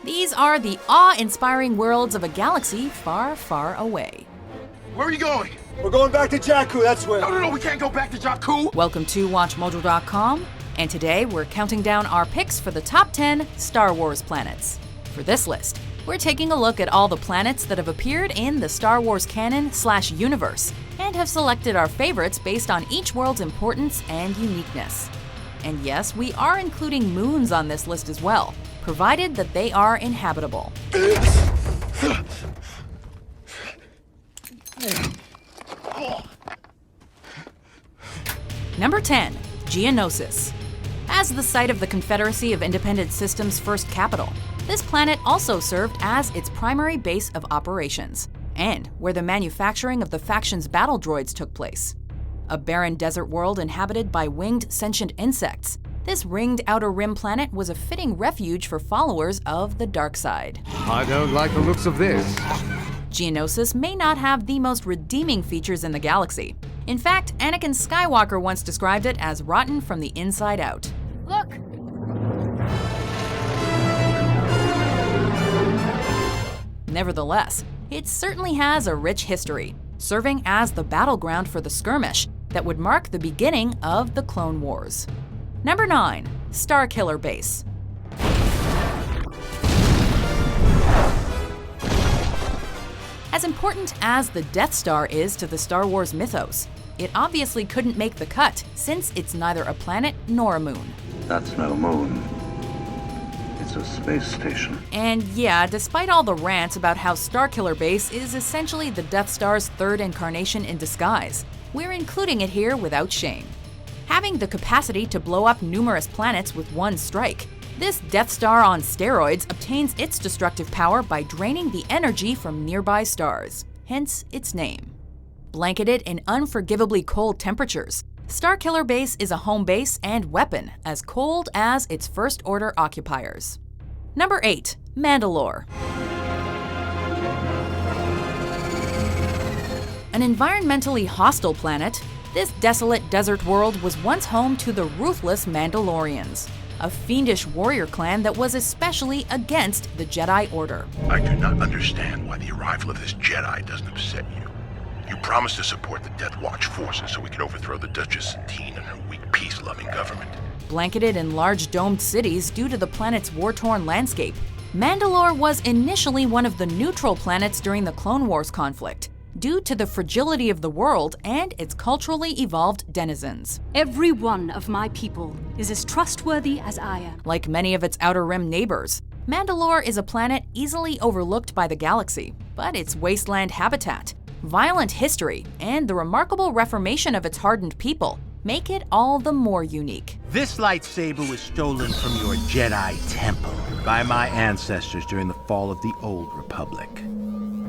These are the awe-inspiring worlds of a galaxy far, far away. Where are you going? We're going back to Jakku, that's where. No, we can't go back to Jakku. Welcome to WatchMojo.com, and today we're counting down our picks for the top 10 Star Wars planets. For this list, we're taking a look at all the planets that have appeared in the Star Wars canon/universe, and have selected our favorites based on each world's importance and uniqueness. And yes, we are including moons on this list as well, provided that they are inhabitable. Number 10, Geonosis. As the site of the Confederacy of Independent Systems' first capital, this planet also served as its primary base of operations, and where the manufacturing of the faction's battle droids took place. A barren desert world inhabited by winged sentient insects, this ringed outer rim planet was a fitting refuge for followers of the dark side. I don't like the looks of this. Geonosis may not have the most redeeming features in the galaxy. In fact, Anakin Skywalker once described it as rotten from the inside out. Look! Nevertheless, it certainly has a rich history, serving as the battleground for the skirmish that would mark the beginning of the Clone Wars. Number 9, Starkiller Base. As important as the Death Star is to the Star Wars mythos, it obviously couldn't make the cut since it's neither a planet nor a moon. That's no moon. It's a space station. And yeah, despite all the rants about how Starkiller Base is essentially the Death Star's third incarnation in disguise, we're including it here without shame. Having the capacity to blow up numerous planets with one strike, this Death Star on steroids obtains its destructive power by draining the energy from nearby stars, hence its name. Blanketed in unforgivably cold temperatures, Starkiller Base is a home base and weapon as cold as its First Order occupiers. Number 8, Mandalore. An environmentally hostile planet, this desolate desert world was once home to the ruthless Mandalorians, a fiendish warrior clan that was especially against the Jedi Order. I do not understand why the arrival of this Jedi doesn't upset you. You promised to support the Death Watch forces so we could overthrow the Duchess Satine and her weak, peace-loving government. Blanketed in large domed cities due to the planet's war-torn landscape, Mandalore was initially one of the neutral planets during the Clone Wars conflict, due to the fragility of the world and its culturally evolved denizens. Every one of my people is as trustworthy as I am. Like many of its Outer Rim neighbors, Mandalore is a planet easily overlooked by the galaxy, but its wasteland habitat, violent history, and the remarkable reformation of its hardened people make it all the more unique. This lightsaber was stolen from your Jedi temple by my ancestors during the fall of the Old Republic.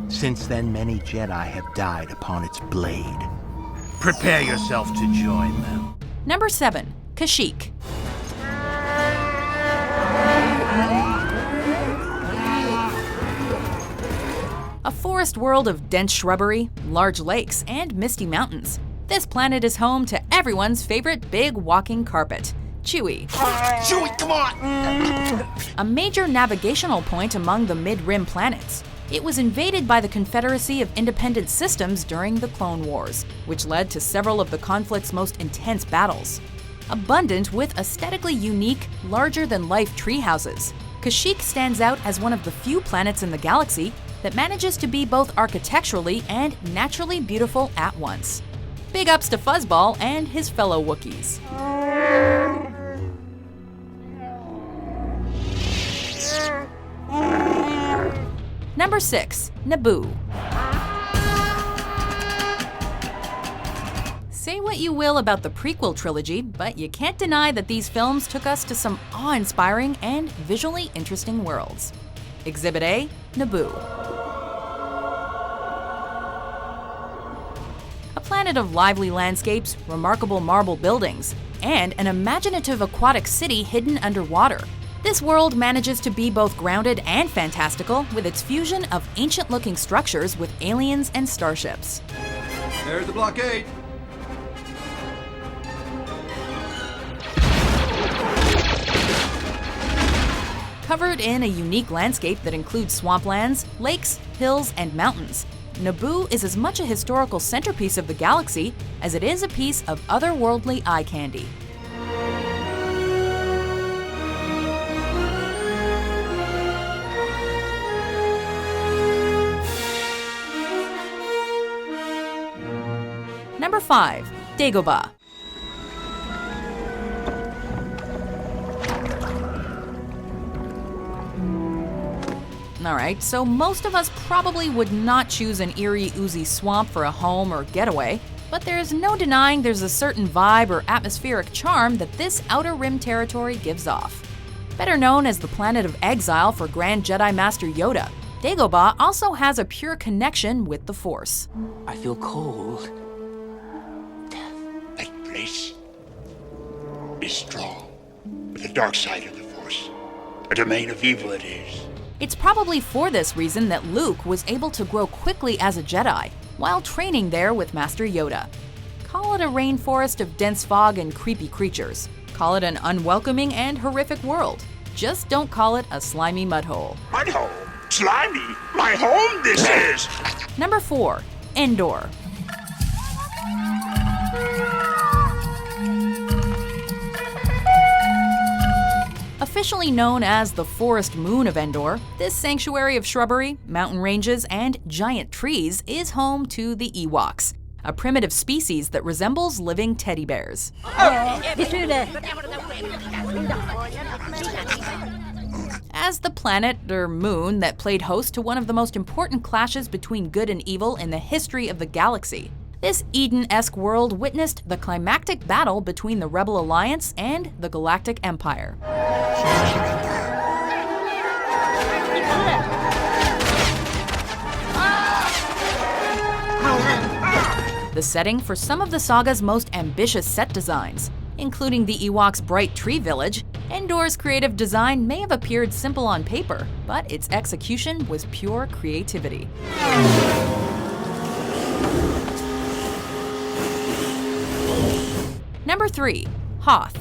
Since then, many Jedi have died upon its blade. Prepare yourself to join them. Number 7, Kashyyyk. A forest world of dense shrubbery, large lakes, and misty mountains. This planet is home to everyone's favorite big walking carpet, Chewie. Chewie, come on! A major navigational point among the mid-rim planets, it was invaded by the Confederacy of Independent Systems during the Clone Wars, which led to several of the conflict's most intense battles. Abundant with aesthetically unique, larger-than-life treehouses, Kashyyyk stands out as one of the few planets in the galaxy that manages to be both architecturally and naturally beautiful at once. Big ups to Fuzzball and his fellow Wookiees. Number 6, Naboo. Say what you will about the prequel trilogy, but you can't deny that these films took us to some awe-inspiring and visually interesting worlds. Exhibit A, Naboo. A planet of lively landscapes, remarkable marble buildings, and an imaginative aquatic city hidden underwater. This world manages to be both grounded and fantastical with its fusion of ancient-looking structures with aliens and starships. There's the blockade. Covered in a unique landscape that includes swamplands, lakes, hills, and mountains, Naboo is as much a historical centerpiece of the galaxy as it is a piece of otherworldly eye candy. Number 5. Dagobah. Alright, so most of us probably would not choose an eerie, oozy swamp for a home or getaway, but there's no denying there's a certain vibe or atmospheric charm that this Outer Rim territory gives off. Better known as the planet of exile for Grand Jedi Master Yoda, Dagobah also has a pure connection with the Force. I feel cold. That place is strong. With the dark side of the Force. A domain of evil it is. It's probably for this reason that Luke was able to grow quickly as a Jedi while training there with Master Yoda. Call it a rainforest of dense fog and creepy creatures. Call it an unwelcoming and horrific world. Just don't call it a slimy mudhole. Mudhole? Slimy? My home this is! Number 4. Endor. Officially known as the Forest Moon of Endor, this sanctuary of shrubbery, mountain ranges, and giant trees is home to the Ewoks, a primitive species that resembles living teddy bears. As the planet, or moon, that played host to one of the most important clashes between good and evil in the history of the galaxy, this Eden-esque world witnessed the climactic battle between the Rebel Alliance and the Galactic Empire. The setting for some of the saga's most ambitious set designs, including the Ewoks' bright tree village, Endor's creative design may have appeared simple on paper, but its execution was pure creativity. Number 3. Hoth.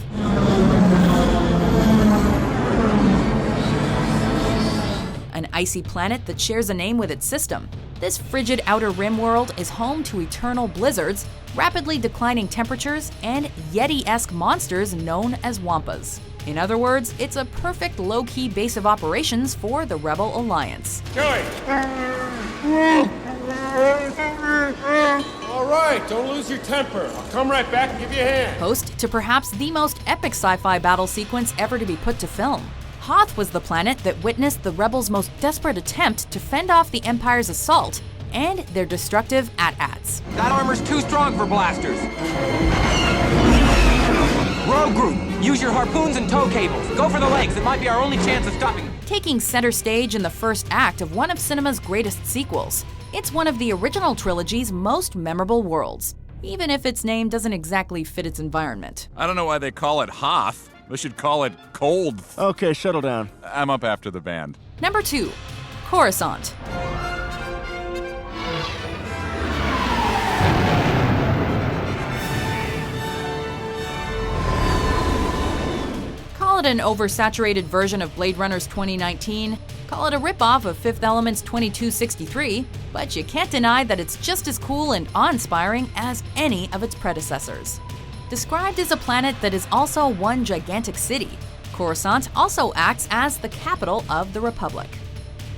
An icy planet that shares a name with its system, this frigid outer rim world is home to eternal blizzards, rapidly declining temperatures, and Yeti-esque monsters known as Wampas. In other words, it's a perfect low-key base of operations for the Rebel Alliance. All right, don't lose your temper. I'll come right back and give you a hand. Host to perhaps the most epic sci-fi battle sequence ever to be put to film. Hoth was the planet that witnessed the Rebels' most desperate attempt to fend off the Empire's assault and their destructive AT-ATs. That armor's too strong for blasters. Rogue group, use your harpoons and tow cables. Go for the legs, it might be our only chance of stopping them. Taking center stage in the first act of one of cinema's greatest sequels, it's one of the original trilogy's most memorable worlds, even if its name doesn't exactly fit its environment. I don't know why they call it Hoth. They should call it Cold. Okay, settle down. I'm up after the band. Number 2. Coruscant. Call it an oversaturated version of Blade Runner's 2019, call it a ripoff of Fifth Element's 2263, but you can't deny that it's just as cool and awe-inspiring as any of its predecessors. Described as a planet that is also one gigantic city, Coruscant also acts as the capital of the Republic.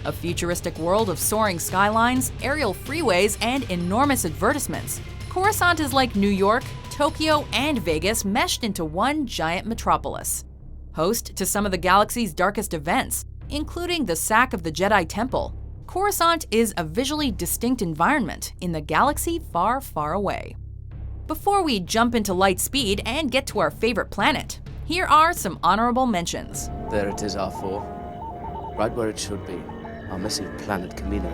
A futuristic world of soaring skylines, aerial freeways, and enormous advertisements, Coruscant is like New York, Tokyo, and Vegas meshed into one giant metropolis. Host to some of the galaxy's darkest events, including the sack of the Jedi Temple, Coruscant is a visually distinct environment in the galaxy far, far away. Before we jump into light speed and get to our favorite planet, here are some honorable mentions. There it is, R4. Right where it should be. Our missing planet Camino.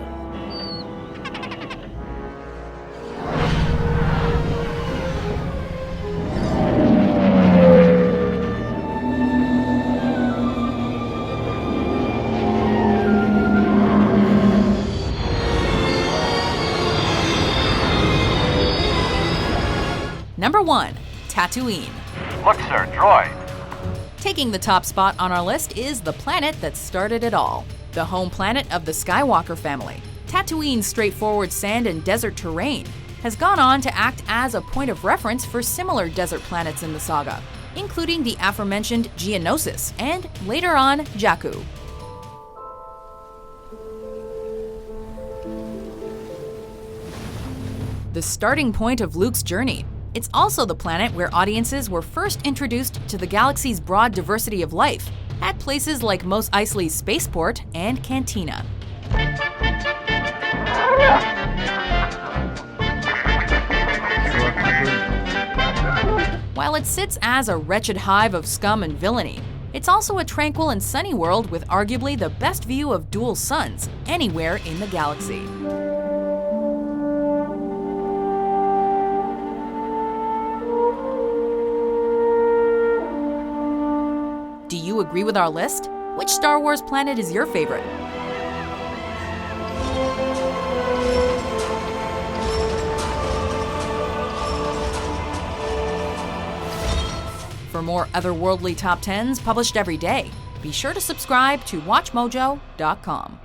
Number 1. Tattooine. Look, sir, droid. Taking the top spot on our list is the planet that started it all, the home planet of the Skywalker family. Tattooine's straightforward sand and desert terrain has gone on to act as a point of reference for similar desert planets in the saga, including the aforementioned Geonosis and, later on, Jakku. The starting point of Luke's journey. It's also the planet where audiences were first introduced to the galaxy's broad diversity of life, at places like Mos Eisley's spaceport and Cantina. While it sits as a wretched hive of scum and villainy, it's also a tranquil and sunny world with arguably the best view of dual suns anywhere in the galaxy. Do you agree with our list? Which Star Wars planet is your favorite? For more otherworldly top 10s published every day, be sure to subscribe to WatchMojo.com.